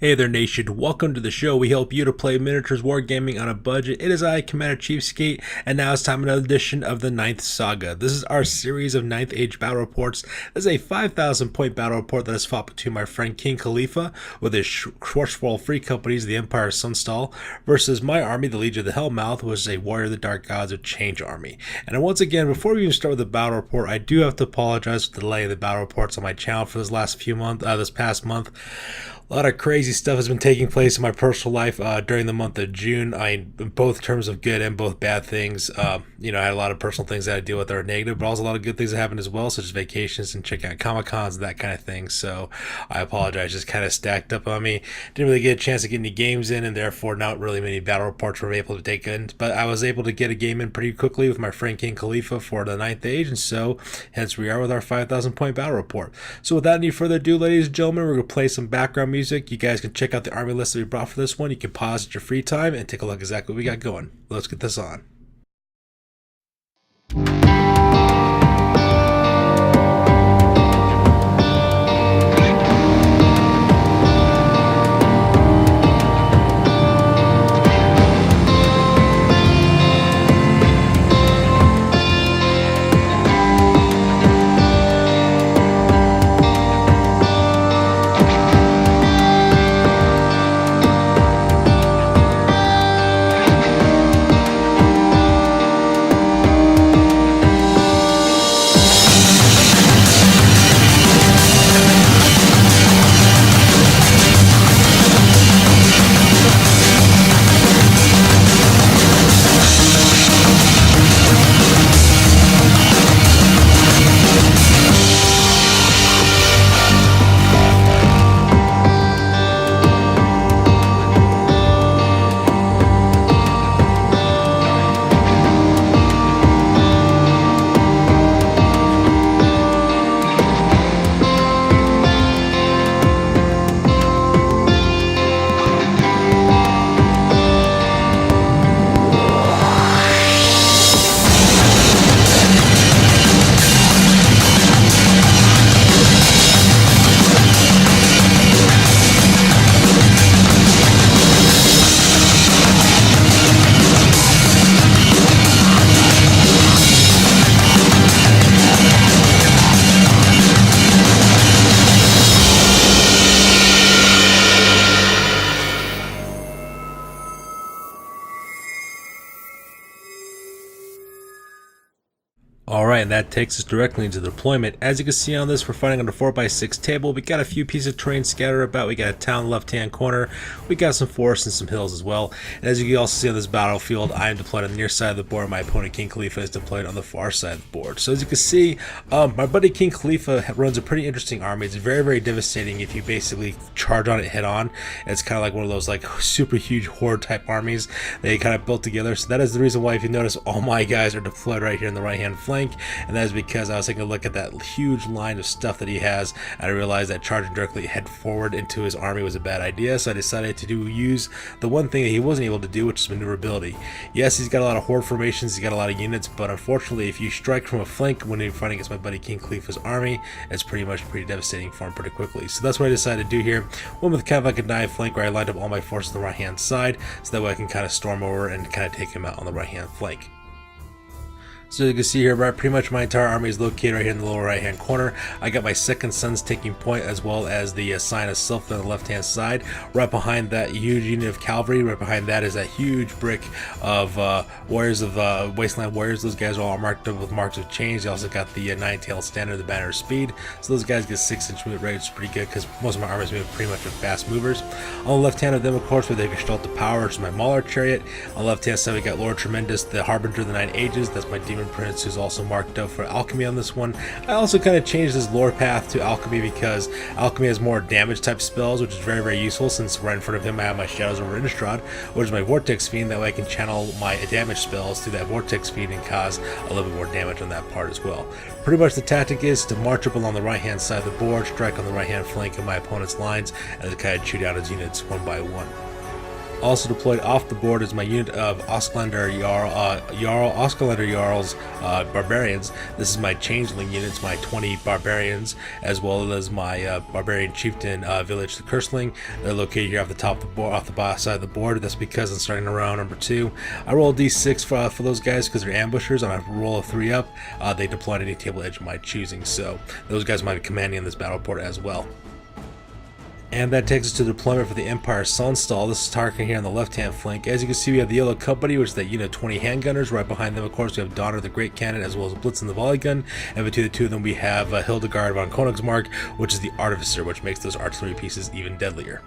Hey there, nation. Welcome to the show. We help you to play miniatures wargaming on a budget. It is I, Commander CheapSkate, and now it's time for another edition of the Ninth Saga. This is our series of Ninth Age battle reports. This is a 5,000 point battle report that is fought between my friend King Khalifa with his Schwarzwald Free Companies, the Empire of Sonnstahl, versus my army, the Legion of the Hellmouth, which is a Warrior of the Dark Gods of Change army. And once again, before we even start with the battle report, I do have to apologize for the delay of the battle reports on my channel for this past month. A lot of crazy stuff has been taking place in my personal life during the month of June. In both terms of good and both bad things. I had a lot of personal things that I deal with that are negative, but also a lot of good things that happened as well, such as vacations and checking out Comic-Cons and that kind of thing. So I apologize, just kind of stacked up on me. Didn't really get a chance to get any games in, and therefore not really many battle reports were able to take in. But I was able to get a game in pretty quickly with my friend King Khalifa for the Ninth Age, and so hence we are with our 5,000 point battle report. So without any further ado, ladies and gentlemen, we're going to play some background music. You guys can check out the army list that we brought for this one. You can pause at your free time and take a look exactly what we got going. Let's get this on. Alright, and that takes us directly into deployment. As you can see on this, we're fighting on a 4x6 table. We got a few pieces of terrain scattered about. We got a town left-hand corner. We got some forests and some hills as well. And as you can also see on this battlefield, I am deployed on the near side of the board. My opponent, King Khalifa, is deployed on the far side of the board. So as you can see, my buddy King Khalifa runs a pretty interesting army. It's very, very devastating if you basically charge on it head-on. It's kind of like one of those like super huge horde-type armies they kind of built together. So that is the reason why, if you notice, all my guys are deployed right here in the right-hand flank. And that is because I was taking a look at that huge line of stuff that he has, and I realized that charging directly head forward into his army was a bad idea, so I decided to use the one thing that he wasn't able to do, which is maneuverability. Yes, he's got a lot of horde formations, he's got a lot of units, but unfortunately if you strike from a flank when you're fighting against my buddy King Khalifa's army, it's pretty devastating for him pretty quickly. So that's what I decided to do here. Went with kind of like a dive flank where I lined up all my forces on the right hand side, so that way I can kind of storm over and kind of take him out on the right hand flank. So you can see here, right, pretty much my entire army is located right here in the lower right hand corner. I got my second sun's taking point, as well as the sign of self on the left hand side. Right behind that huge unit of cavalry, right behind that is that huge brick of warriors of Wasteland Warriors. Those guys are all marked up with marks of change. They also got the nine-tailed standard, the banner of speed. So those guys get 6-inch move rate, which is pretty good because most of my armies move pretty much with fast movers. On the left hand of them, of course, where they Gestalt the Power, which is my Mauler Chariot. On the left hand side, we got Lord Tremendous, the Harbinger of the Nine Ages. That's my Demon Prince, who's also marked out for alchemy on this one. I also kind of changed this lore path to alchemy because alchemy has more damage type spells, which is very, very useful, since right in front of him I have my Shadows over Innistrad, which is my Vortex Fiend. That way I can channel my damage spells through that Vortex Fiend and cause a little bit more damage on that part as well. Pretty much the tactic is to march up along the right hand side of the board, strike on the right hand flank of my opponent's lines, and to kind of chew down his units one by one. Also deployed off the board is my unit of Osklander Jarls Barbarians. This is my Changeling units, my 20 Barbarians, as well as my Barbarian Chieftain village, the Curseling. They're located here off the top of the board, off the bottom side of the board. That's because I'm starting around number 2. I roll a d6 for those guys because they're ambushers. On a roll of 3 up, they deploy at any table edge of my choosing. So those guys might be commanding in this battle board as well. And that takes us to the deployment for the Empire Sonnstahl. This is targeting here on the left-hand flank. As you can see, we have the Yellow Company, which is that unit of 20 handgunners. Right behind them, of course, we have Donner the Great Cannon, as well as Blitzen the Volley Gun. And between the two of them, we have Hildegard von Königsmark, which is the Artificer, which makes those artillery pieces even deadlier.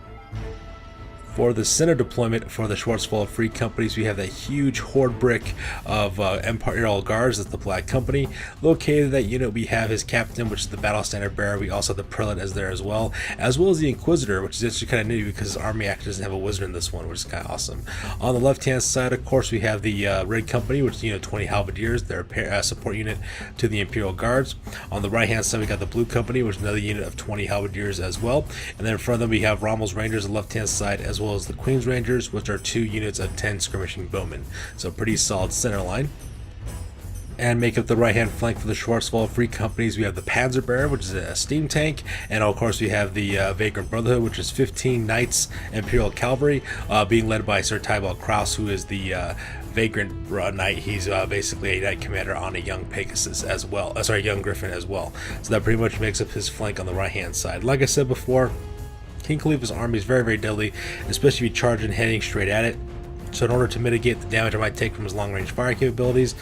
For the center deployment for the Schwarzwald Free Companies, we have that huge horde brick of Imperial Guards. That's the Black Company. Located in that unit, we have his captain, which is the Battle Standard Bearer. We also have the Prelate as there as well as the Inquisitor, which is actually kind of new because his army actually doesn't have a wizard in this one, which is kind of awesome. On the left-hand side, of course, we have the Red Company, which is 20 Halberdiers. They're a support unit to the Imperial Guards. On the right-hand side, we got the Blue Company, which is another unit of 20 Halberdiers as well. And then in front of them, we have Rommel's Rangers on the left-hand side, as well as the Queen's Rangers, which are 2 units of 10 skirmishing bowmen. So pretty solid center line. And make up the right-hand flank for the Schwarzwald Free Companies, we have the Panzerbearer, which is a steam tank, and of course we have the Vagrant Brotherhood, which is 15 Knights Imperial Cavalry, being led by Sir Tybalt Kraus, who is the Vagrant Knight. He's basically a Knight Commander on a young Pegasus as well, young Griffin as well. So that pretty much makes up his flank on the right-hand side. Like I said before, King Khalifa's army is very, very deadly, especially if you charge and heading straight at it. So in order to mitigate the damage I might take from his long-range fire capabilities,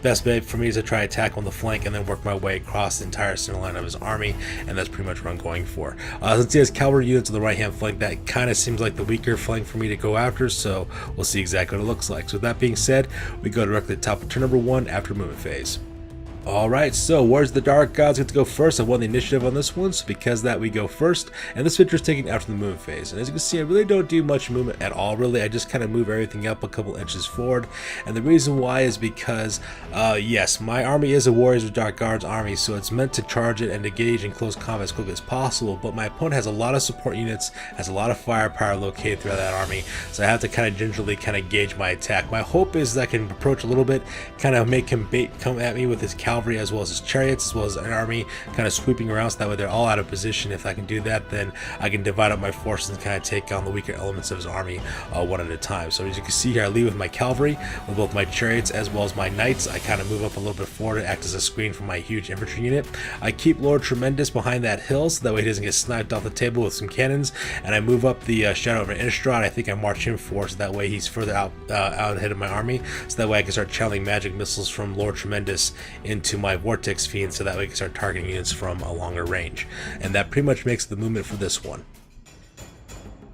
best bet for me is to try to attack on the flank and then work my way across the entire center line of his army, and that's pretty much what I'm going for. Since he has cavalry units on the right-hand flank, that kind of seems like the weaker flank for me to go after, so we'll see exactly what it looks like. So with that being said, we go directly to the top of turn number 1 after movement phase. Alright, so where's the Dark Gods get to go first? I won the initiative on this one, so because of that we go first, and this picture is taken after the movement phase. And as you can see, I really don't do much movement at all, really. I just kind of move everything up a couple inches forward, and the reason why is because, yes, my army is a Warriors of Dark Guards army, so it's meant to charge it and engage in close combat as quickly as possible, but my opponent has a lot of support units, has a lot of firepower located throughout that army, so I have to kind of gingerly kind of gauge my attack. My hope is that I can approach a little bit, kind of make him come at me with his cavalry as well as his chariots, as well as an army kind of sweeping around, so that way they're all out of position. If I can do that, then I can divide up my forces and kind of take on the weaker elements of his army one at a time. So as you can see here, I lead with my cavalry, with both my chariots as well as my knights. I kind of move up a little bit forward to act as a screen for my huge infantry unit. I keep Lord Tremendous behind that hill, so that way he doesn't get sniped off the table with some cannons, and I move up the Shadow of Innistrad. I think I march him forward, so that way he's further out ahead of my army, so that way I can start channeling magic missiles from Lord Tremendous into my Vortex Fiend, so that way I can start targeting units from a longer range. And that pretty much makes the movement for this one.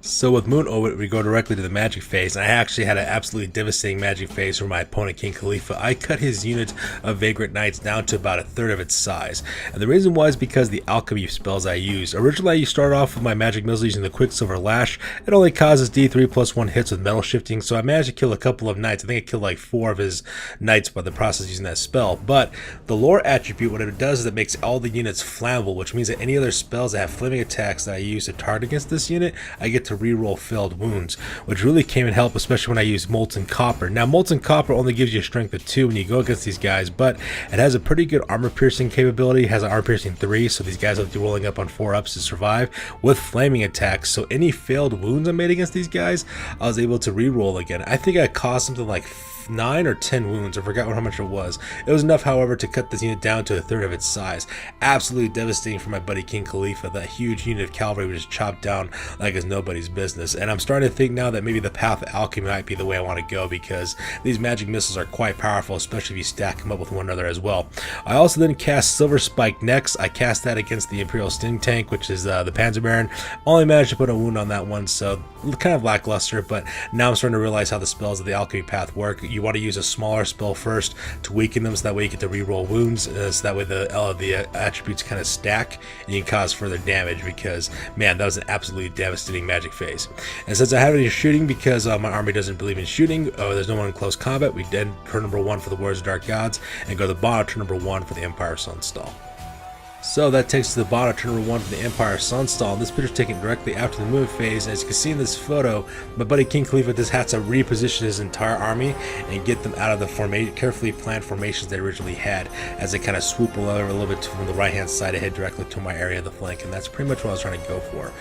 So with Moon Orbit, we go directly to the magic phase, and I actually had an absolutely devastating magic phase for my opponent, King Khalifa. I cut his unit of Vagrant Knights down to about a third of its size, and the reason why is because the alchemy spells I used. Originally, you start off with my magic missiles using the Quicksilver Lash. It only causes D3+1 hits with metal shifting, so I managed to kill a couple of knights. I think I killed like 4 of his knights by the process using that spell. But the lore attribute, what it does is it makes all the units flammable, which means that any other spells that have flaming attacks that I use to target against this unit, I get to reroll failed wounds, which really came in help, especially when I use Molten Copper. Now, Molten Copper only gives you a strength of 2 when you go against these guys, but it has a pretty good armor piercing capability. It has an armor piercing 3, so these guys have to be rolling up on 4 ups to survive with flaming attacks. So any failed wounds I made against these guys, I was able to reroll again. I think I caused something like 9 or 10 wounds. I forgot how much it was. It was enough, however, to cut this unit down to a third of its size. Absolutely devastating for my buddy King Khalifa. That huge unit of cavalry was just chopped down like it's nobody's business. And I'm starting to think now that maybe the path of alchemy might be the way I want to go, because these magic missiles are quite powerful, especially if you stack them up with one another as well. I also then cast Silver Spike next. I cast that against the Imperial Sting Tank, which is the Panzer Baron. Only managed to put a wound on that one, so kind of lackluster, but now I'm starting to realize how the spells of the alchemy path work. You want to use a smaller spell first to weaken them, so that way you get to reroll wounds, so that way the attributes kind of stack and you can cause further damage, because man, that was an absolutely devastating magic phase. And since I have any shooting, because my army doesn't believe in shooting, there's no one in close combat, we then turn number 1 for the Warriors of Dark Gods and go to the bottom, turn number 1 for the Empire Sonnstahl. So that takes us to the bottom, turn number 1 from the Empire Sonnstahl. And this picture is taken directly after the movement phase. As you can see in this photo, my buddy King Khalifa just had to reposition his entire army and get them out of the carefully planned formations they originally had, as they kind of swoop a little bit from the right hand side to head directly to my area of the flank. And that's pretty much what I was trying to go for.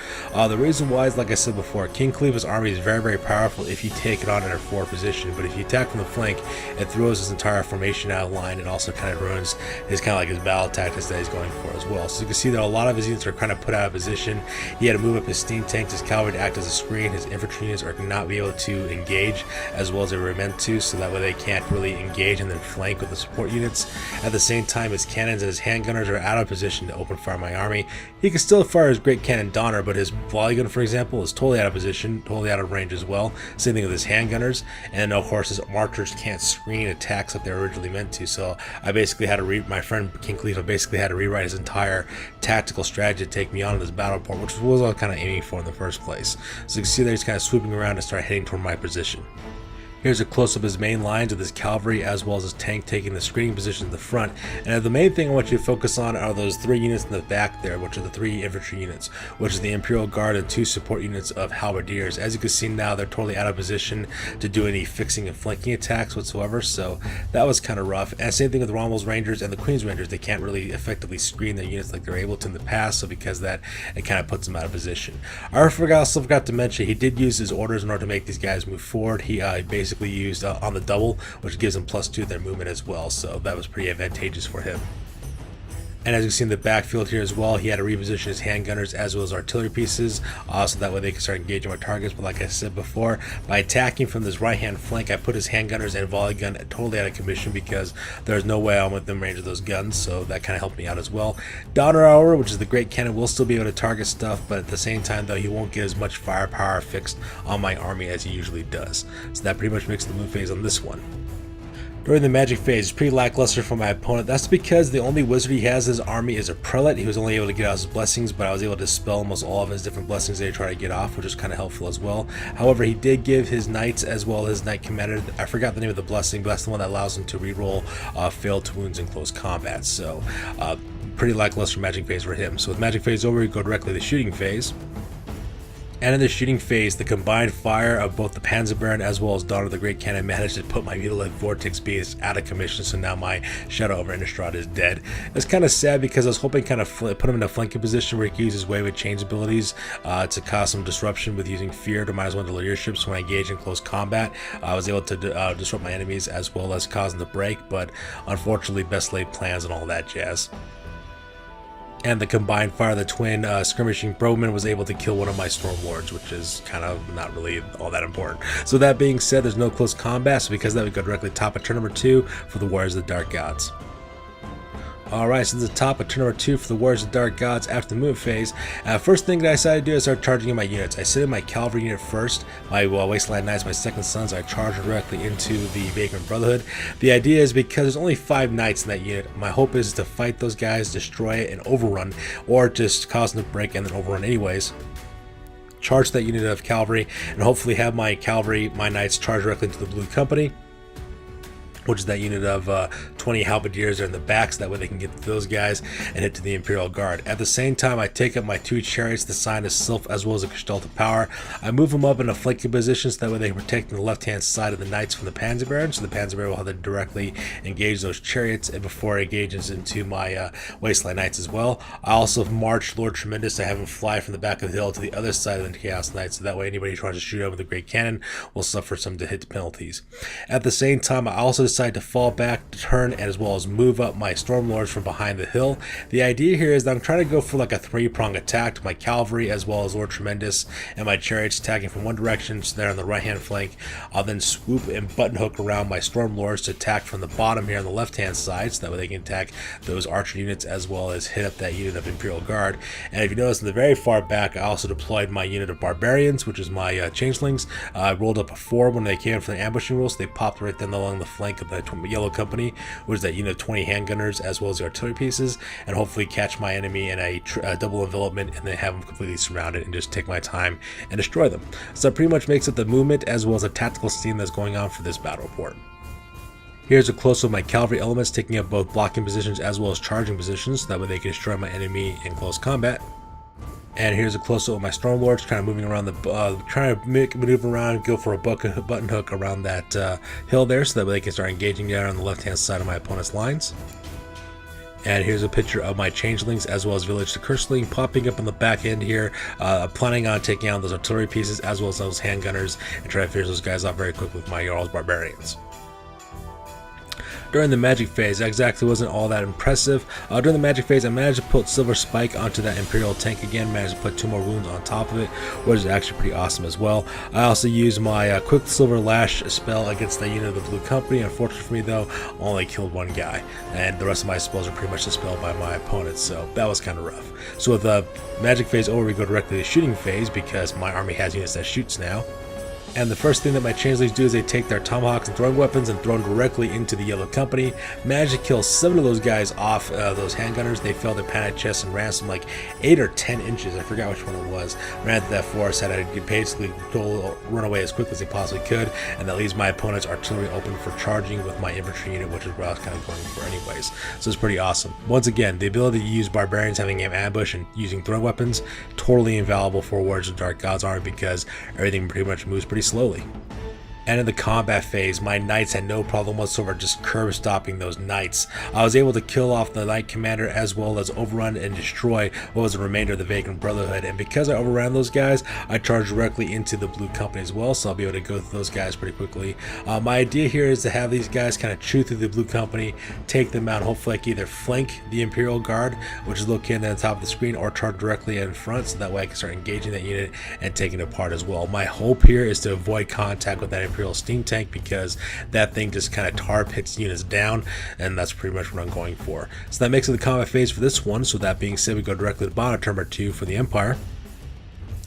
The reason why is, like I said before, King Khalifa's army is very, very powerful if you take it on in a forward position. But if you attack from the flank, it throws his entire formation out of line. It also kind of ruins his his battle tactics that he's going for as well. So you can see that a lot of his units are kind of put out of position. He had to move up his steam tanks, his cavalry to act as a screen. His infantry units are not be able to engage as well as they were meant to, so that way they can't really engage and then flank with the support units. At the same time, his cannons and his handgunners are out of position to open fire my army. He can still fire his great cannon Donner, but his volley gun, for example, is totally out of position, totally out of range as well. Same thing with his handgunners, and of course his archers can't screen attacks like they were originally meant to. So I basically had to my friend King Khalifa basically had to rewrite his entire tactical strategy to take me on in this battle report, which was what I was kind of aiming for in the first place. So you can see that he's kind of swooping around to start heading toward my position. Here's a close-up of his main lines of his cavalry as well as his tank taking the screening position in the front. And the main thing I want you to focus on are those 3 units in the back there, which are the 3 infantry units, which is the Imperial Guard and 2 support units of halberdiers. As you can see now, they're totally out of position to do any fixing and flanking attacks whatsoever, so that was kind of rough. And same thing with Rommel's Rangers and the Queen's Rangers. They can't really effectively screen their units like they're able to in the past, so because of that, it kind of puts them out of position. I also forgot to mention, he did use his orders in order to make these guys move forward. He basically used on the double, which gives them +2 to their movement as well, so that was pretty advantageous for him. And as you can see in the backfield here as well, he had to reposition his handgunners as well as artillery pieces, so that way they can start engaging my targets. But like I said before, by attacking from this right hand flank, I put his handgunners and volley gun totally out of commission because there's no way I'm within range of those guns, so that kind of helped me out as well. Donner, however, which is the great cannon, will still be able to target stuff, but at the same time though, he won't get as much firepower fixed on my army as he usually does. So that pretty much makes the move phase on this one. During the magic phase, it's pretty lackluster for my opponent. That's because the only wizard he has in his army is a prelate. He was only able to get out his blessings, but I was able to dispel almost all of his different blessings that he tried to get off, which is kind of helpful as well. However, he did give his knights as well as his knight commander, I forgot the name of the blessing, but that's the one that allows him to reroll failed wounds in close combat. So pretty lackluster magic phase for him. So with magic phase over, we go directly to the shooting phase. And in the shooting phase, the combined fire of both the Panzer Baron as well as Donner the Great Cannon managed to put my Mutilated Vortex Beast out of commission, so now my Shadow over Innistrad is dead. It's kind of sad because I was hoping kind of put him in a flanking position where he could use his Wave of Change abilities to cause some disruption with using Fear to -1 to leadership, so when I engage in close combat, I was able to disrupt my enemies as well as cause them to break, but unfortunately best laid plans and all that jazz. And the combined fire of the twin skirmishing Bowman was able to kill one of my Stormlords, which is kind of not really all that important. So that being said, there's no close combat, so because of that, we go directly top of turn number 2 for the Warriors of the Dark Gods. Alright, so this is the top of turn number 2 for the Warriors of the Dark Gods after the move phase. First thing that I decided to do is start charging in my units. I set in my cavalry unit first, my Wasteland Knights, my second sons. I charge directly into the Vagrant Brotherhood. The idea is because there's only 5 knights in that unit, my hope is to fight those guys, destroy it, and overrun, or just cause them to break and then overrun anyways. Charge that unit of cavalry, and hopefully have my cavalry, my knights, charge directly into the Blue Company, which is that unit of 20 halberdiers are in the back, so that way they can get to those guys and hit to the Imperial Guard. At the same time, I take up my 2 chariots, the sign of Sylph as well as the Gestalt of Power. I move them up in a flanking position so that way they can protect the left-hand side of the knights from the Panzer Baron, so the Panzer Baron will have to directly engage those chariots and before it engages into my Wasteland Knights as well. I also march Lord Tremendous. I have him fly from the back of the hill to the other side of the Chaos Knights, so that way anybody who tries to shoot over the Great Cannon will suffer some hit penalties. At the same time, I also decide to fall back, turn, and as well as move up my Stormlords from behind the hill. The idea here is that I'm trying to go for like a 3-prong attack to my cavalry as well as Lord Tremendous and my chariots attacking from one direction, so they're on the right hand flank. I'll then swoop and button hook around my Stormlords to attack from the bottom here on the left hand side, so that way they can attack those archer units as well as hit up that unit of Imperial Guard. And if you notice in the very far back, I also deployed my unit of Barbarians, which is my Changelings. I rolled up a 4 when they came from the ambushing rule, so they popped right then along the flank of the Yellow Company, which is that unit of 20 handgunners as well as the artillery pieces, and hopefully catch my enemy in a double envelopment and then have them completely surrounded and just take my time and destroy them. So that pretty much makes it the movement as well as a tactical scheme that's going on for this battle report. Here's a close-up of my cavalry elements taking up both blocking positions as well as charging positions, so that way they can destroy my enemy in close combat. And here's a close-up of my Stormlords kind of moving around trying to maneuver around, go for a button hook around that hill there, so that way they can start engaging down on the left-hand side of my opponent's lines. And here's a picture of my changelings as well as village to curseling popping up on the back end here, planning on taking out those artillery pieces as well as those handgunners and try to finish those guys off very quick with my Jarl's barbarians. During the magic phase, that exactly wasn't all that impressive. During the magic phase, I managed to put Silver Spike onto that Imperial tank again, managed to put 2 more wounds on top of it, which is actually pretty awesome as well. I also used my Quick Silver Lash spell against the unit of the Blue Company. Unfortunately for me though, only killed 1 guy, and the rest of my spells are pretty much dispelled by my opponents, so that was kind of rough. So with the magic phase over, we go directly to the shooting phase because my army has units that shoots now. And the first thing that my changelings do is they take their tomahawks and throwing weapons and throw them directly into the Yellow Company. Managed to kill 7 of those guys off those handgunners. They fell to panic chest and ran some like 8 or 10 inches. I forgot which one it was. Ran to that forest, had to basically run away as quickly as they possibly could. And that leaves my opponent's artillery open for charging with my infantry unit, which is what I was kind of going for anyways. So it's pretty awesome. Once again, the ability to use barbarians having an ambush and using throwing weapons, totally invaluable for Warriors of the Dark Gods army because everything pretty much moves pretty slowly. And in the combat phase, my knights had no problem whatsoever just curb stopping those knights. I was able to kill off the knight commander as well as overrun and destroy what was the remainder of the Vagrant Brotherhood. And because I overran those guys, I charged directly into the Blue Company as well, so I'll be able to go through those guys pretty quickly. My idea here is to have these guys kind of chew through the Blue Company, take them out, hopefully I can either flank the Imperial Guard, which is located on the top of the screen, or charge directly in front, so that way I can start engaging that unit and taking it apart as well. My hope here is to avoid contact with that Imperial steam tank because that thing just kind of tar pits units down, and that's pretty much what I'm going for. So that makes it the combat phase for this one. So that being said, we go directly to bottom turn number 2 for the Empire.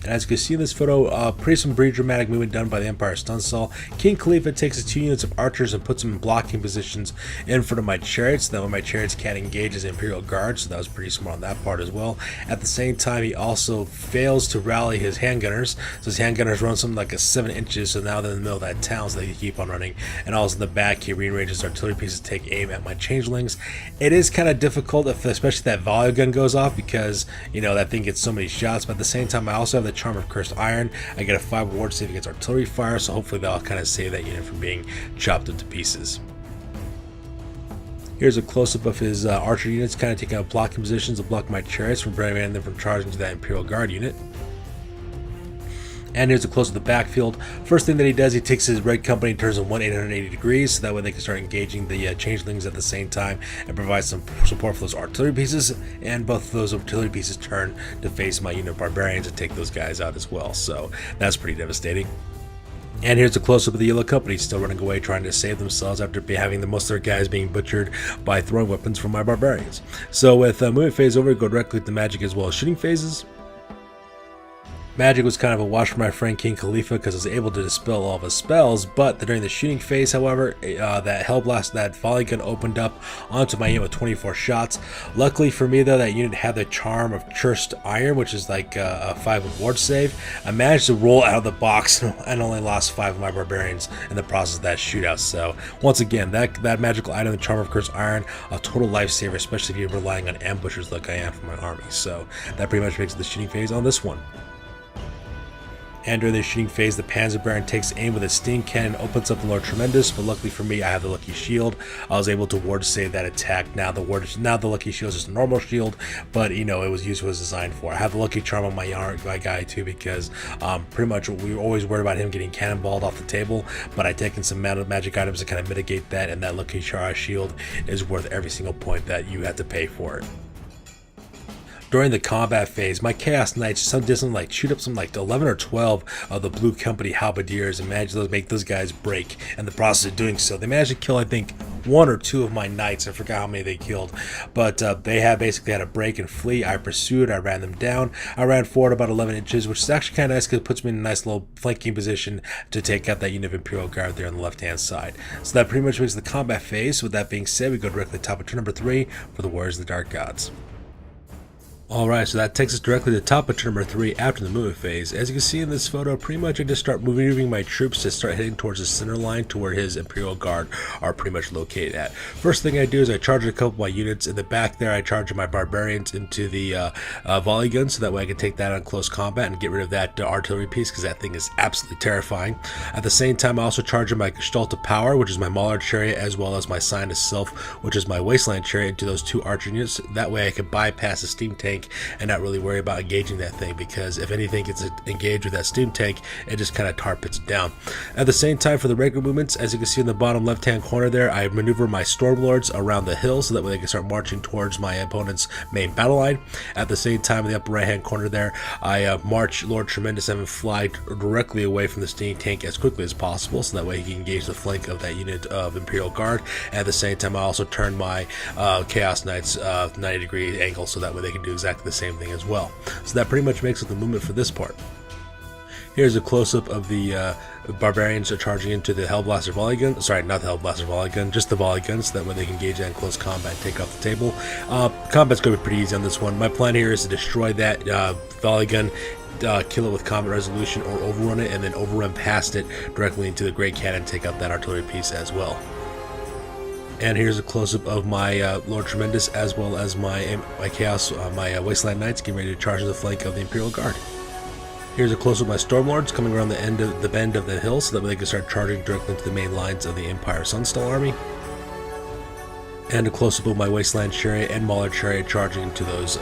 And as you can see in this photo, pretty dramatic movement done by the Empire Sonnstahl. King Khalifa takes his 2 units of archers and puts them in blocking positions in front of my chariots. That way my chariots can't engage his Imperial Guard, so that was pretty smart on that part as well. At the same time, he also fails to rally his handgunners. So his handgunners run something like a 7 inches, so now they're in the middle of that town, so they can keep on running. And also in the back, he rearranges artillery pieces to take aim at my changelings. It is kind of difficult, especially that volley gun goes off, because, you know, that thing gets so many shots. But at the same time, I also have the Charm of Cursed Iron. I get a 5 ward save against artillery fire, so hopefully that'll kind of save that unit from being chopped into pieces. Here's a close-up of his archer units, kind of taking out blocking positions to block my chariots from preventing them from charging to that Imperial Guard unit. And here's a close of the backfield. First thing that he does, he takes his Red Company and turns them 180 degrees, so that way they can start engaging the changelings at the same time and provide some support for those artillery pieces. And both of those artillery pieces turn to face my unit of barbarians and take those guys out as well. So that's pretty devastating. And here's a close-up of the Yellow Company still running away, trying to save themselves after having the most of their guys being butchered by throwing weapons from my barbarians. So with movement phase over, go directly to magic as well as shooting phases. Magic was kind of a wash for my friend King Khalifa because I was able to dispel all of his spells, but during the shooting phase, however, that Hellblast, that volley gun opened up onto my unit with 24 shots. Luckily for me though, that unit had the Charm of Cursed Iron, which is like a 5 ward save. I managed to roll out of the box and only lost 5 of my barbarians in the process of that shootout. So once again, that magical item, the Charm of Cursed Iron, a total lifesaver, especially if you're relying on ambushers like I am for my army. So that pretty much makes it the shooting phase on this one. And during the shooting phase, the Panzer Baron takes aim with a steam cannon, opens up the Lord Tremendous, but luckily for me, I have the Lucky Shield. I was able to ward save that attack. Now the Lucky Shield is just a normal shield, but you know, it was used what it was designed for. I have the Lucky Charm on my guy too, because pretty much we were always worried about him getting cannonballed off the table, but I've taken some magic items to kind of mitigate that, and that Lucky Shield is worth every single point that you have to pay for it. During the combat phase, my Chaos Knights shoot up some like 11 or 12 of the Blue Company halberdiers and managed to make those guys break. In the process of doing so, they managed to kill, I think, 1 or 2 of my knights. I forgot how many they killed, but they basically had to break and flee. I pursued, I ran them down. I ran forward about 11 inches, which is actually kind of nice because it puts me in a nice little flanking position to take out that unit of Imperial Guard there on the left-hand side. So that pretty much makes the combat phase. With that being said, we go directly to top of turn number 3 for the Warriors of the Dark Gods. Alright, so that takes us directly to the top of turn number 3 after the movement phase. As you can see in this photo, pretty much I just start moving my troops to start heading towards the center line to where his Imperial Guard are pretty much located at. First thing I do is I charge a couple of my units. In the back there, I charge my Barbarians into the volley gun, so that way I can take that on close combat and get rid of that artillery piece, because that thing is absolutely terrifying. At the same time, I also charge my Gestalt of Power, which is my Mauler chariot, as well as my Sign of Self, which is my Wasteland chariot, into those 2 archer units. That way I can bypass the steam tank and not really worry about engaging that thing, because if anything gets engaged with that steam tank, it just kind of tar pits it down. At the same time, for the regular movements, as you can see in the bottom left hand corner there, I maneuver my Stormlords around the hill so that way they can start marching towards my opponent's main battle line. At the same time, in the upper right hand corner there, I march Lord Tremendous and fly directly away from the steam tank as quickly as possible, so that way he can engage the flank of that unit of Imperial Guard. At the same time, I also turn my Chaos Knights 90-degree angle, so that way they can do exactly the same thing as well. So that pretty much makes up the movement for this part. Here's a close-up of the Barbarians are charging into the Hellblaster volley gun. Sorry, not the Hellblaster volley gun, just the volley gun, so that way they can engage that in close combat and take off the table. Combat's going to be pretty easy on this one. My plan here is to destroy that volley gun, kill it with combat resolution, or overrun it, and then overrun past it directly into the Great Cannon, take out that artillery piece as well. And here's a close-up of my Lord Tremendous, as well as my Chaos, my Wasteland Knights getting ready to charge the flank of the Imperial Guard. Here's a close-up of my Stormlords coming around the bend of the hill, so that they can start charging directly into the main lines of the Empire Sonnstahl army. And a close-up of my Wasteland chariot and Mauler chariot charging into those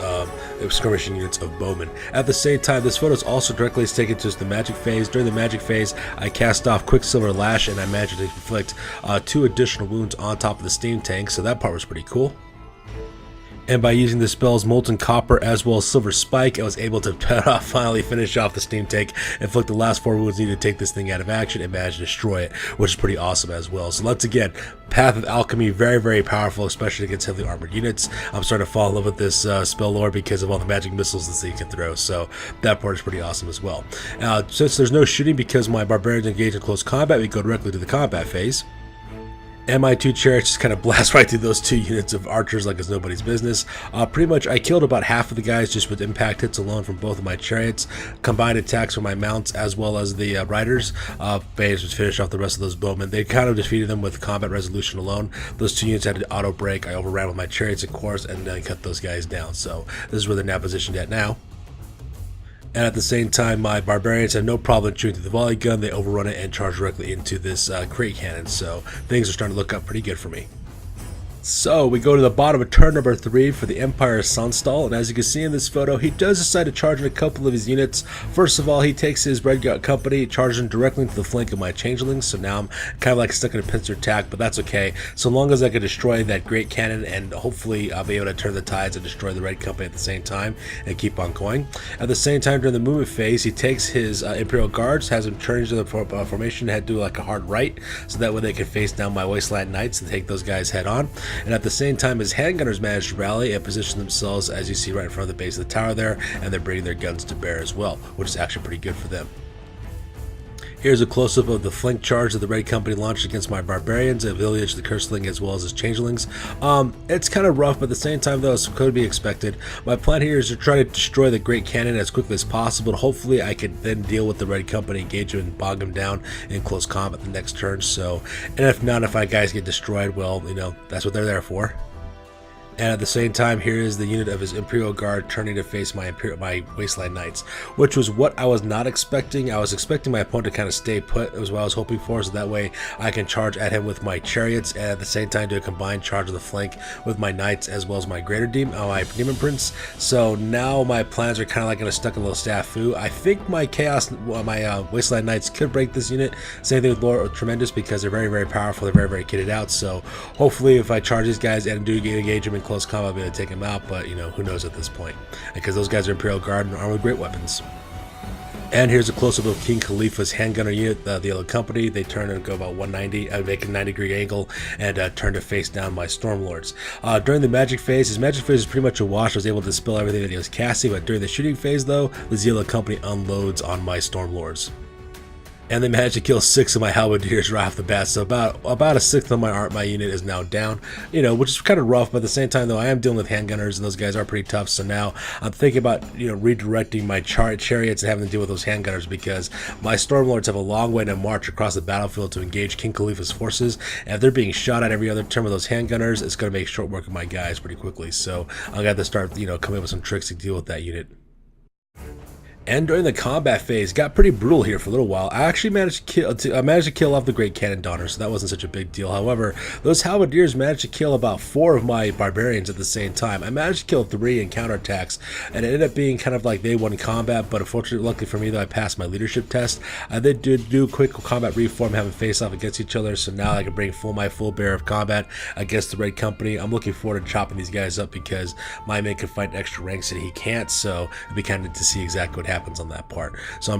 skirmishing units of bowmen. At the same time, this photo is also directly taken to the magic phase. During the magic phase, I cast off Quicksilver Lash, and I managed to inflict 2 additional wounds on top of the steam tank, so that part was pretty cool. And by using the spells Molten Copper as well as Silver Spike, I was able to finally finish off the steam tank, inflict the last 4 wounds needed to take this thing out of action, and manage to destroy it, which is pretty awesome as well. So once again, Path of Alchemy, very, very powerful, especially against heavily armored units. I'm starting to fall in love with this spell lore because of all the magic missiles that you can throw, so that part is pretty awesome as well. Since there's no shooting because my Barbarians engage in close combat, we go directly to the combat phase. And my 2 chariots just kind of blast right through those 2 units of archers like it's nobody's business. Pretty much I killed about half of the guys just with impact hits alone from both of my chariots. Combined attacks from my mounts as well as the riders managed to finish off the rest of those bowmen. They kind of defeated them with combat resolution alone. Those 2 units had to auto break. I overran with my chariots of course, and then cut those guys down. So this is where they're now positioned at now. And at the same time, my Barbarians have no problem shooting through the volley gun. They overrun it and charge directly into this Great Cannon. So things are starting to look up pretty good for me. So we go to the bottom of turn number 3 for the Empire Sonnstahl, and as you can see in this photo, he does decide to charge in a couple of his units. First of all, he takes his Red Gut Company, charging directly into the flank of my Changelings, so now I'm kind of like stuck in a pincer attack, but that's okay, so long as I can destroy that Great Cannon, and hopefully I'll be able to turn the tides and destroy the Red Company at the same time, and keep on going. At the same time, during the movement phase, he takes his Imperial Guards, has them turn into the formation, head do like a hard right, so that way they can face down my Wasteland Knights and take those guys head on. And at the same time, his handgunners manage to rally and position themselves, as you see right in front of the base of the tower there, and they're bringing their guns to bear as well, which is actually pretty good for them. Here's a close-up of the flank charge that the Red Company launched against my Barbarians, a Village, the Curseling, as well as his Changelings. It's kind of rough, but at the same time, though, it could be expected. My plan here is to try to destroy the Great Cannon as quickly as possible. Hopefully, I can then deal with the Red Company, engage him, and bog him down in close combat the next turn. So, and if not, if my guys get destroyed, well, you know, that's what they're there for. And at the same time, here is the unit of his Imperial Guard turning to face my Wasteland Knights, which was what I was not expecting. I was expecting my opponent to kind of stay put, was what I was hoping for, so that way I can charge at him with my chariots, and at the same time do a combined charge of the flank with my knights as well as my my Demon Prince. So now my plans are kind of like stuck in a little snafu. I think my Wasteland Knights could break this unit. Same thing with Lord Tremendous, because they're very, very powerful. They're very, very kitted out. So hopefully, if I charge these guys and do engage them in close combat, I'll be able to take him out, but you know, who knows at this point, because those guys are Imperial Guard and armed with great weapons. And here's a close-up of King Khalifa's handgunner unit, the Yellow Company. They turn and go about 190, make a 90-degree angle, and turn to face down my Stormlords. During the magic phase, his magic phase is pretty much a wash. I was able to dispel everything that he was casting, but during the shooting phase, though, the Yellow Company unloads on my Stormlords. And they managed to kill 6 of my halberdiers right off the bat, so about a sixth of my unit is now down, which is kind of rough. But at the same time, though, I am dealing with handgunners, and those guys are pretty tough. So now I'm thinking about redirecting my chariots and having to deal with those handgunners, because my stormlords have a long way to march across the battlefield to engage King Khalifa's forces, and if they're being shot at every other turn with those handgunners, it's going to make short work of my guys pretty quickly. So I'm gonna have to start coming up with some tricks to deal with that unit. And during the combat phase, got pretty brutal here for a little while. I actually managed to kill off the Great Cannon Donner, so that wasn't such a big deal. However, those halberdiers managed to kill about 4 of my barbarians at the same time. I managed to kill 3 in counterattacks, and it ended up being kind of like they won combat. But unfortunately, luckily for me, though, I passed my leadership test. I did do quick combat reform, having face off against each other, so now I can bring my full bear of combat against the Red Company. I'm looking forward to chopping these guys up, because my man can fight extra ranks and he can't. So it'd be kind of to see exactly what happens on that part. So I'm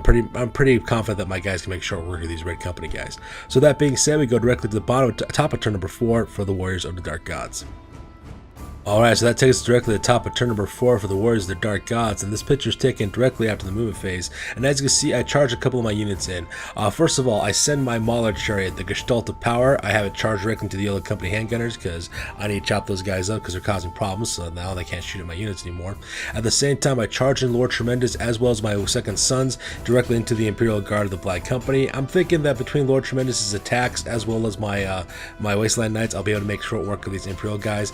pretty confident that my guys can make short work of these Red Company guys. So that being said, we go directly to the top of turn number 4 for the Warriors of the Dark Gods. Alright, so that takes us directly to the top of turn number 4 for the Warriors of the Dark Gods, and this picture is taken directly after the movement phase. And as you can see, I charge a couple of my units in. First of all, I send my Mauler chariot, the Gestalt of Power. I have it charged directly to the Yellow Company handgunners, because I need to chop those guys up because they're causing problems, so now they can't shoot at my units anymore. At the same time, I charge in Lord Tremendous as well as my second sons directly into the Imperial Guard of the Black Company. I'm thinking that between Lord Tremendous's attacks as well as my my Wasteland Knights, I'll be able to make short work of these Imperial guys.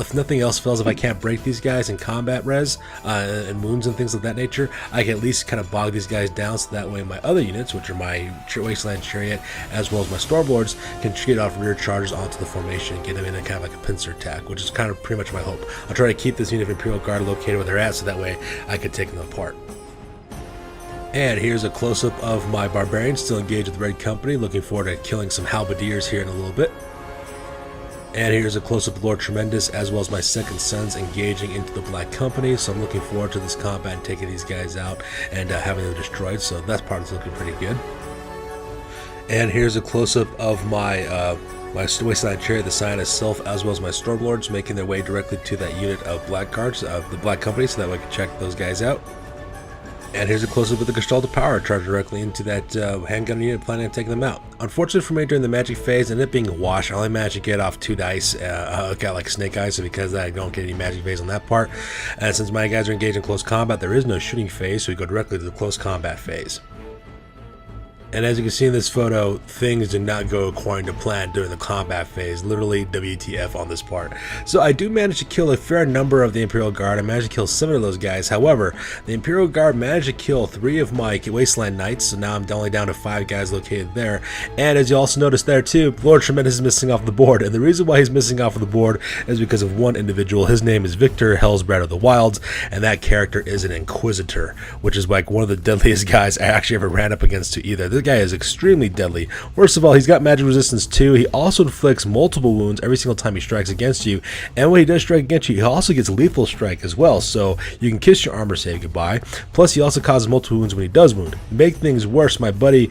If nothing else fails, if I can't break these guys in combat res and wounds and things of that nature, I can at least kind of bog these guys down, so that way my other units, which are my Wasteland Chariot as well as my Stormlords, can get off rear charges onto the formation and get them in a kind of like a pincer attack, which is kind of pretty much my hope. I'll try to keep this unit of Imperial Guard located where they're at, so that way I can take them apart. And here's a close-up of my Barbarians still engaged with the Red Company. Looking forward to killing some halberdiers here in a little bit. And here's a close-up of Lord Tremendous as well as my second sons engaging into the Black Company. So I'm looking forward to this combat and taking these guys out and having them destroyed. So that part is looking pretty good. And here's a close-up of my Wasteland Chariot, the Scion itself, as well as my Stormlords making their way directly to that unit of Black Guards of the Black Company, so that way I can check those guys out. And here's a close-up with the Gestalt of Power charged directly into that handgun unit, planning on taking them out. Unfortunately for me, during the magic phase, it ended up being a wash. I only managed to get off 2 dice. Got like snake eyes, so because I don't get any magic phase on that part. And since my guys are engaged in close combat, there is no shooting phase, so we go directly to the close combat phase. And as you can see in this photo, things did not go according to plan during the combat phase. Literally WTF on this part. So I do manage to kill a fair number of the Imperial Guard. I managed to kill 7 of those guys. However, the Imperial Guard managed to kill 3 of my Wasteland Knights. So now I'm only down to 5 guys located there. And as you also notice there too, Lord Tremendous is missing off the board. And the reason why he's missing off of the board is because of one individual. His name is Victor Hellsbrad of the Wilds. And that character is an Inquisitor, which is like one of the deadliest guys I actually ever ran up against to either. This guy is extremely deadly. First of all, he's got magic resistance too. He also inflicts multiple wounds every single time he strikes against you, and when he does strike against you, he also gets lethal strike as well, so you can kiss your armor save goodbye. Plus he also causes multiple wounds when he does wound. To make things worse, my buddy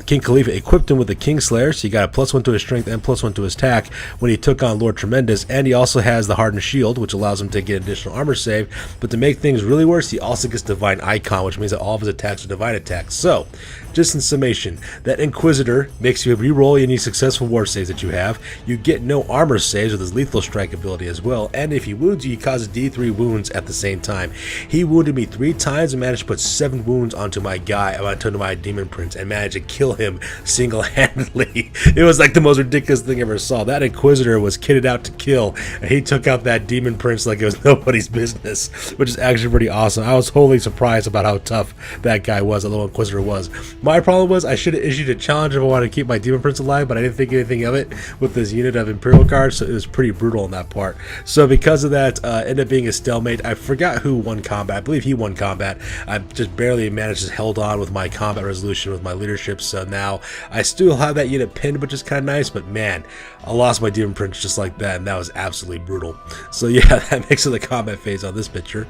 King Khalifa equipped him with the Kingslayer, so he got a +1 to his strength and +1 to his attack when he took on Lord Tremendous, and he also has the hardened shield, which allows him to get additional armor save. But to make things really worse, he also gets divine icon, which means that all of his attacks are divine attacks. So just in summation, that Inquisitor makes you re-roll any successful war saves that you have. You get no armor saves with his lethal strike ability as well, and if he wounds you, he causes D3 wounds at the same time. He wounded me 3 times and managed to put 7 wounds onto my Demon Prince, and managed to kill him single-handedly. It was like the most ridiculous thing I ever saw. That Inquisitor was kitted out to kill, and he took out that Demon Prince like it was nobody's business, which is actually pretty awesome. I was totally surprised about how tough that guy was, that little Inquisitor was. My problem was I should have issued a challenge if I wanted to keep my Demon Prince alive, but I didn't think anything of it with this unit of Imperial Guard, so it was pretty brutal on that part. So because of that, ended up being a stalemate. I forgot who won combat. I believe he won combat. I just barely managed to hold on with my combat resolution with my leadership, so now I still have that unit pinned, which is kind of nice, but man, I lost my Demon Prince just like that, and that was absolutely brutal. So yeah, that makes it the combat phase on this picture.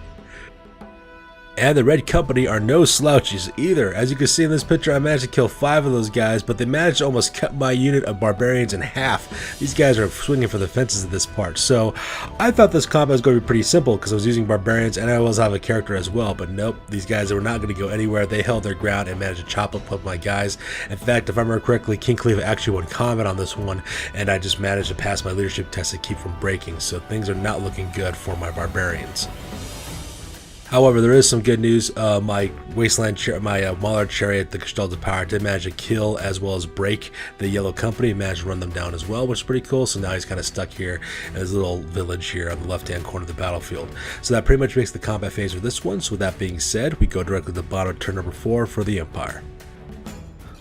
And the Red Company are no slouches either. As you can see in this picture, I managed to kill 5 of those guys, but they managed to almost cut my unit of barbarians in half. These guys are swinging for the fences at this part. So I thought this combat was going to be pretty simple because I was using barbarians and I also have a character as well. But nope, these guys were not going to go anywhere. They held their ground and managed to chop up my guys. In fact, if I remember correctly, King Cleve actually won combat on this one, and I just managed to pass my leadership test to keep from breaking. So things are not looking good for my barbarians. However, there is some good news. My Mallard Chariot, the Gestalt of Power, did manage to kill as well as break the Yellow Company and managed to run them down as well, which is pretty cool. So now he's kind of stuck here in his little village here on the left-hand corner of the battlefield. So that pretty much makes the combat phase for this one. So with that being said, we go directly to the bottom of turn number 4 for the Empire.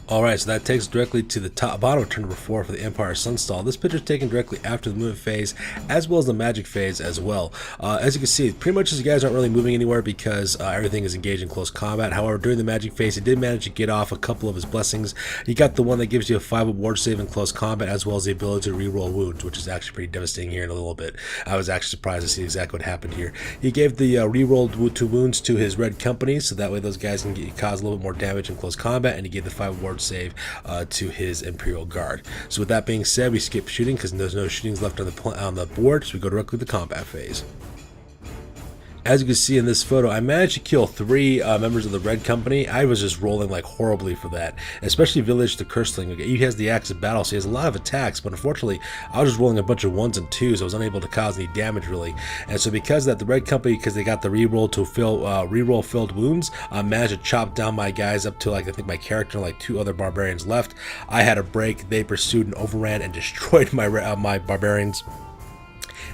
Alright, so that takes us directly to the bottom of turn number 4 for the Empire Sonnstahl. This picture is taken directly after the movement phase, as well as the magic phase as well. As you can see, pretty much these guys aren't really moving anywhere because everything is engaged in close combat. However, during the magic phase, he did manage to get off a couple of his blessings. He got the one that gives you a 5 ward save in close combat, as well as the ability to reroll wounds, which is actually pretty devastating here in a little bit. I was actually surprised to see exactly what happened here. He gave the rerolled 2 wounds to his Red Company, so that way those guys can cause a little bit more damage in close combat, and he gave the 5 ward save to his Imperial Guard. So with that being said, we skip shooting because there's no shootings left on the board, so we go directly to the combat phase. As you can see in this photo, I managed to kill 3 members of the Red Company. I was just rolling like horribly for that, especially Village the Curseling. He has the Axe of Battle, so he has a lot of attacks, but unfortunately, I was just rolling a bunch of 1s and 2s. I was unable to cause any damage really, and so because of that, the Red Company, because they got the reroll to reroll filled wounds, managed to chop down my guys up to like I think my character and like 2 other barbarians left. I had a break. They pursued and overran and destroyed my barbarians.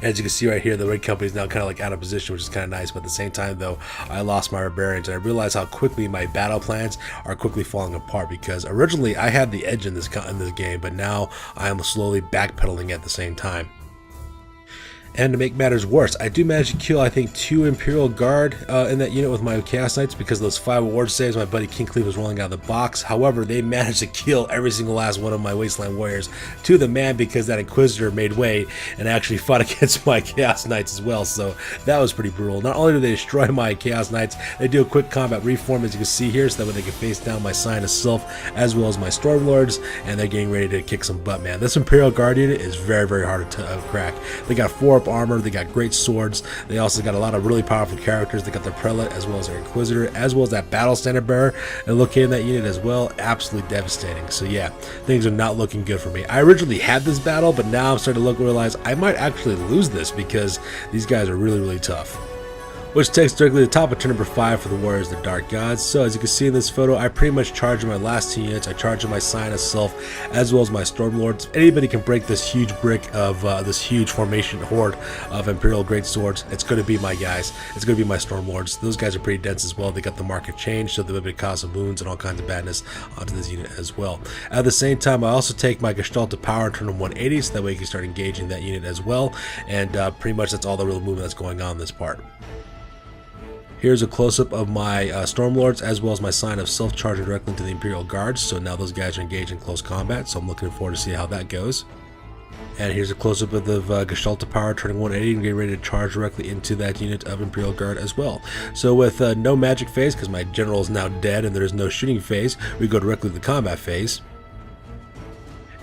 As you can see right here, the Red Company is now kind of like out of position, which is kind of nice, but at the same time though, I lost my barbarians, and I realized how quickly my battle plans are quickly falling apart, because originally I had the edge in this game, but now I am slowly backpedaling at the same time. And to make matters worse, I do manage to kill, I think, 2 Imperial Guard in that unit with my Chaos Knights because of those 5 ward saves my buddy King Cleve was rolling out of the box. However, they managed to kill every single last one of my Wasteland Warriors to the man because that Inquisitor made way and actually fought against my Chaos Knights as well. So that was pretty brutal. Not only do they destroy my Chaos Knights, they do a quick combat reform, as you can see here, so that way they can face down my Sign of Self as well as my Stormlords, and they're getting ready to kick some butt, man. This Imperial Guard unit is very, very hard to crack. They got 4 armor, they got great swords, they also got a lot of really powerful characters. They got their Prelate as well as their Inquisitor, as well as that Battle Standard Bearer and located in that unit as well. Absolutely devastating. So yeah, things are not looking good for me. I originally had this battle, but now I'm starting to realize I might actually lose this because these guys are really, really tough. Which takes directly to the top of turn number 5 for the Warriors, the Dark Gods. So as you can see in this photo, I pretty much charged my last 2 units. I charged my Sign of Self as well as my Stormlords. If anybody can break this huge brick of this huge formation horde of Imperial Great Swords, it's going to be my guys. It's going to be my Stormlords. Those guys are pretty dense as well. They got the market change, so they're able to cause some wounds and all kinds of badness onto this unit as well. At the same time, I also take my Gestalt of Power and turn them 180, so that way you can start engaging that unit as well. And pretty much that's all the real movement that's going on in this part. Here's a close-up of my Stormlords as well as my Sign of Self charging directly into the Imperial Guards. So now those guys are engaged in close combat, so I'm looking forward to see how that goes. And here's a close-up of the Gestalt of Power turning 180 and getting ready to charge directly into that unit of Imperial Guard as well. So with no magic phase, because my general is now dead and there's no shooting phase, we go directly to the combat phase.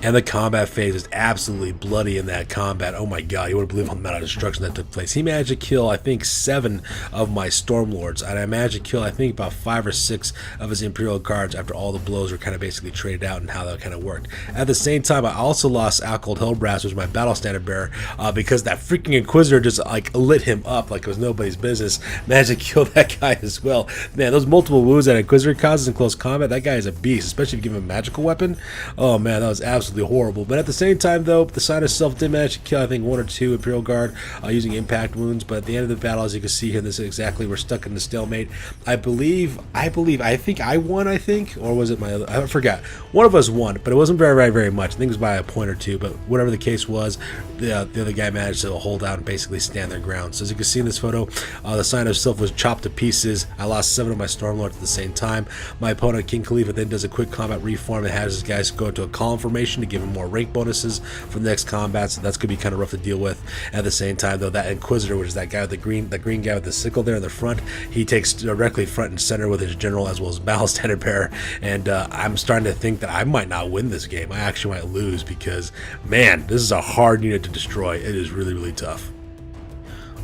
And the combat phase is absolutely bloody in that combat. Oh my god, you wouldn't believe the amount of destruction that took place. He managed to kill, I think, 7 of my Stormlords, and I managed to kill, I think, about 5 or 6 of his Imperial Guards after all the blows were kind of basically traded out and how that kind of worked. At the same time, I also lost Alcold Hellbrass, which was my Battle Standard Bearer, because that freaking Inquisitor just like lit him up like it was nobody's business. Managed to kill that guy as well. Man, those multiple wounds that Inquisitor causes in close combat, that guy is a beast, especially if you give him a magical weapon. Oh man, that was absolutely horrible. But at the same time though, the Sign of Self did manage to kill I think 1 or 2 Imperial Guard using impact wounds, but at the end of the battle, as you can see here, this is exactly, we're stuck in the stalemate. I think I won, or was it my other, I forgot. One of us won, but it wasn't very much. I think it was by a point or 2, but whatever the case was, the other guy managed to hold out and basically stand their ground. So as you can see in this photo, the Sign of Self was chopped to pieces. I lost 7 of my Stormlords at the same time. My opponent, King Khalifa, then does a quick combat reform and has his guys go into a column formation combination to give him more rank bonuses for the next combat, so that's going to be kind of rough to deal with. At the same time, though, that Inquisitor, which is that guy with the green guy with the sickle there in the front, he takes directly front and center with his general as well as battle standard bearer, and I'm starting to think that I might not win this game. I actually might lose because, man, this is a hard unit to destroy. It is really, really tough.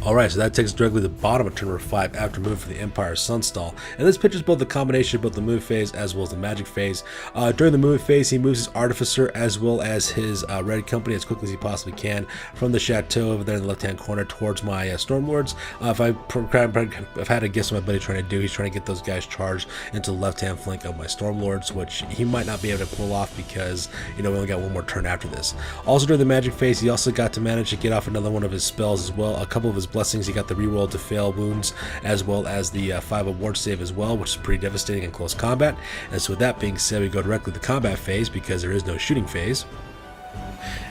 Alright, so that takes us directly to the bottom of turn number 5 after move for the Empire Sonnstahl. And this pictures both the combination of both the move phase as well as the magic phase. During the move phase, he moves his Artificer as well as his Red Company as quickly as he possibly can from the chateau over there in the left-hand corner towards my Stormlords. If I've had to guess what my buddy's trying to do, he's trying to get those guys charged into the left-hand flank of my Stormlords, which he might not be able to pull off because, you know, we only got one more turn after this. Also during the magic phase, he also got to manage to get off another one of his spells as well. A couple of his blessings, he got the reroll to fail wounds as well as the 5 award save as well, which is pretty devastating in close combat. And so with that being said, we go directly to the combat phase because there is no shooting phase.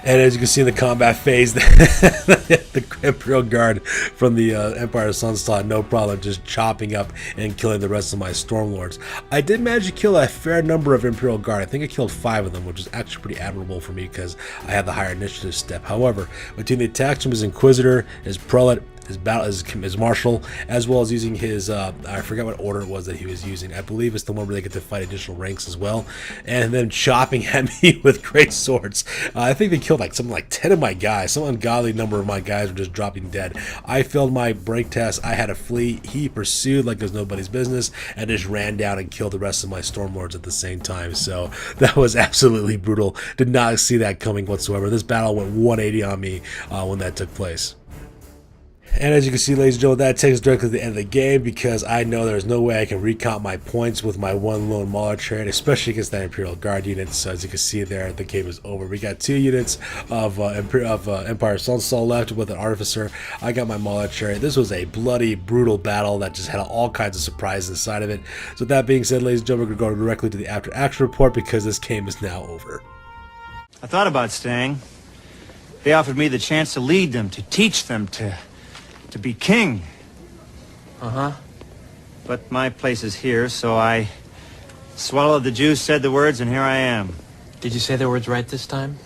And as you can see in the combat phase, the Imperial Guard from the Empire Sonnstahl had no problem just chopping up and killing the rest of my Stormlords. I did manage to kill a fair number of Imperial Guard. I think I killed 5 of them, which is actually pretty admirable for me because I had the higher initiative step. However, between the attacks from his Inquisitor, his Prelate, his Marshal, as well as using his, I forgot what order it was that he was using. I believe it's the one where they get to fight additional ranks as well. And then chopping at me with great swords. I think they killed like something like 10 of my guys. Some ungodly number of my guys were just dropping dead. I failed my break test. I had to flee. He pursued like it was nobody's business and just ran down and killed the rest of my Stormlords at the same time. So that was absolutely brutal. Did not see that coming whatsoever. This battle went 180 on me when that took place. And as you can see, ladies and gentlemen, that takes us directly to the end of the game because I know there's no way I can recount my points with my one lone Mauler chariot, especially against that Imperial Guard unit. So as you can see there, the game is over. We got 2 units of Empire Sonnstahl left with an Artificer. I got my Mauler chariot. This was a bloody, brutal battle that just had all kinds of surprises inside of it. So with that being said, ladies and gentlemen, we're going to go directly to the after action report because this game is now over. I thought about staying. They offered me the chance to lead them, to teach them, to be king. But my place is here, so I swallowed the juice, said the words, and here I am. Did you say the words right this time?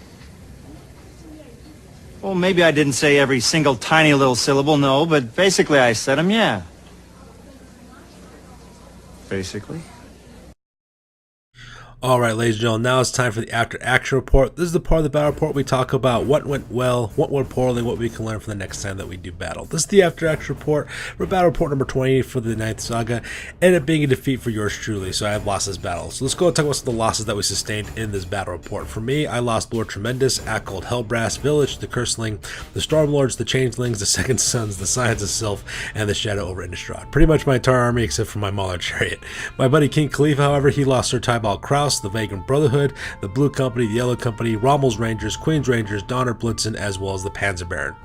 Well, maybe I didn't say every single tiny little syllable, no, but basically I said them, yeah. Basically. Alright, ladies and gentlemen, now it's time for the after action report. This is the part of the battle report we talk about what went well, what went poorly, what we can learn from the next time that we do battle. This is the after action report for battle report number 20 for the 9th Saga. Ended up being a defeat for yours truly, so I have lost this battle. So let's go and talk about some of the losses that we sustained in this battle report. For me, I lost Lord Tremendous, Ackold Hellbrass, Village, the Curseling, the Stormlords, the Changelings, the Second Sons, the Scions of Sylph, and the Shadow over Innistrad. Pretty much my entire army except for my Mauler chariot. My buddy King Khalifa, however, he lost Sir Tybalt Kraus, the Vagrant Brotherhood, the Blue Company, the Yellow Company, Rommel's Rangers, Queen's Rangers, Donner Blitzen, as well as the Panzer Baron.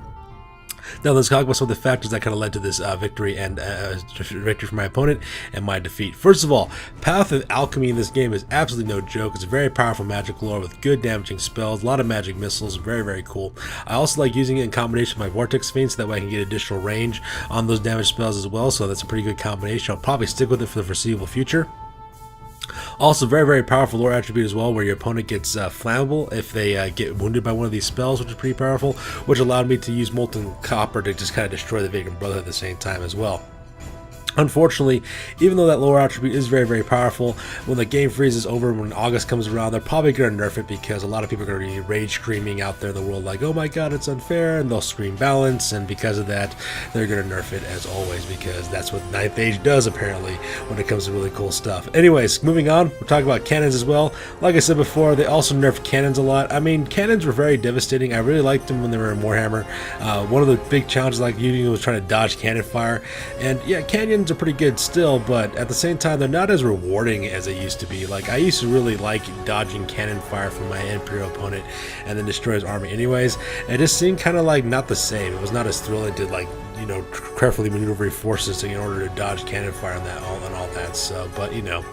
Now let's talk about some of the factors that kind of led to this victory for my opponent and my defeat. First of all, Path of Alchemy in this game is absolutely no joke. It's a very powerful magic lore with good damaging spells, a lot of magic missiles, very, very cool. I also like using it in combination with my Vortex Fiend so that way I can get additional range on those damage spells as well, so that's a pretty good combination. I'll probably stick with it for the foreseeable future. Also, very, very powerful lore attribute as well, where your opponent gets flammable if they get wounded by one of these spells, which is pretty powerful, which allowed me to use Molten Copper to just kind of destroy the Vagrant Brotherhood at the same time as well. Unfortunately, even though that lower attribute is very, very powerful, when the game freeze is over, when August comes around, they're probably going to nerf it because a lot of people are going to be rage screaming out there in the world like, oh my god, it's unfair, and they'll scream balance, and because of that, they're going to nerf it as always because that's what 9th Age does apparently when it comes to really cool stuff. Anyways, moving on, we're talking about cannons as well. Like I said before, they also nerfed cannons a lot. I mean, cannons were very devastating. I really liked them when they were in Warhammer. One of the big challenges like using was trying to dodge cannon fire, and yeah, cannons are pretty good still, but at the same time they're not as rewarding as they used to be. Like, I used to really like dodging cannon fire from my Imperial opponent and then destroy his army anyways. It just seemed kind of like not the same. It was not as thrilling to, like, you know, carefully maneuver your forces in order to dodge cannon fire and all that. So, but you know,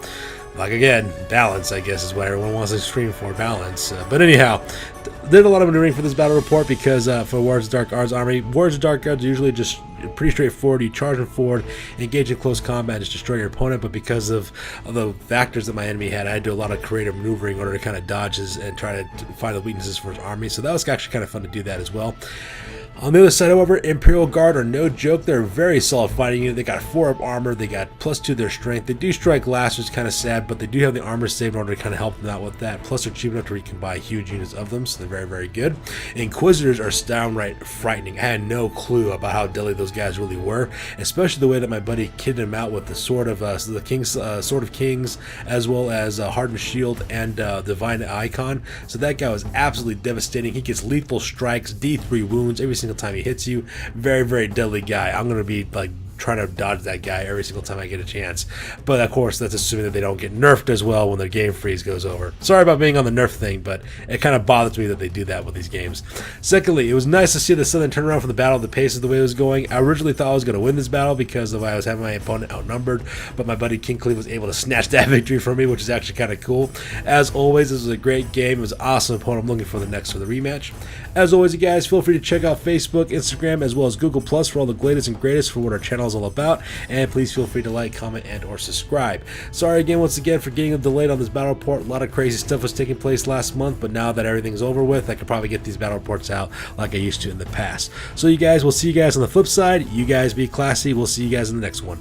like, again, balance, I guess, is what everyone wants to scream for, balance. But anyhow, did a lot of maneuvering for this battle report because for Warriors of Dark Arts army, Warriors of Dark Arts usually just pretty straightforward. You charge them forward, engage in close combat, and just destroy your opponent. But because of the factors that my enemy had, I had to do a lot of creative maneuvering in order to kind of dodge and try to find the weaknesses for his army. So that was actually kind of fun to do that as well. On the other side, however, Imperial Guard are no joke. They're a very solid fighting unit. They got 4 up armor. They got +2 to their strength. They do strike last, which is kind of sad, but they do have the armor saved in order to kind of help them out with that. Plus, they're cheap enough to where you can buy huge units of them, so they're very, very good. Inquisitors are downright frightening. I had no clue about how deadly those guys really were, especially the way that my buddy kitted them out with the sword of sword of kings, as well as hardened shield and divine icon. So that guy was absolutely devastating. He gets lethal strikes, D3 wounds every single time he hits you. Very, very deadly guy. I'm gonna be like trying to dodge that guy every single time I get a chance. But of course, that's assuming that they don't get nerfed as well when their game freeze goes over. Sorry about being on the nerf thing, but it kind of bothers me that they do that with these games. Secondly, it was nice to see the Southern turnaround from the battle, the pace of the way it was going. I originally thought I was going to win this battle because of the way I was having my opponent outnumbered, but my buddy King Cleve was able to snatch that victory from me, which is actually kind of cool. As always, this was a great game. It was an awesome opponent. I'm looking for the next for the rematch. As always, you guys, feel free to check out Facebook, Instagram, as well as Google Plus for all the latest and greatest for what our channel is all about. And please feel free to like, comment, and or subscribe. Sorry again, once again, for getting delayed on this battle report. A lot of crazy stuff was taking place last month, but now that everything's over with, I can probably get these battle reports out like I used to in the past. So you guys, we'll see you guys on the flip side. You guys be classy. We'll see you guys in the next one.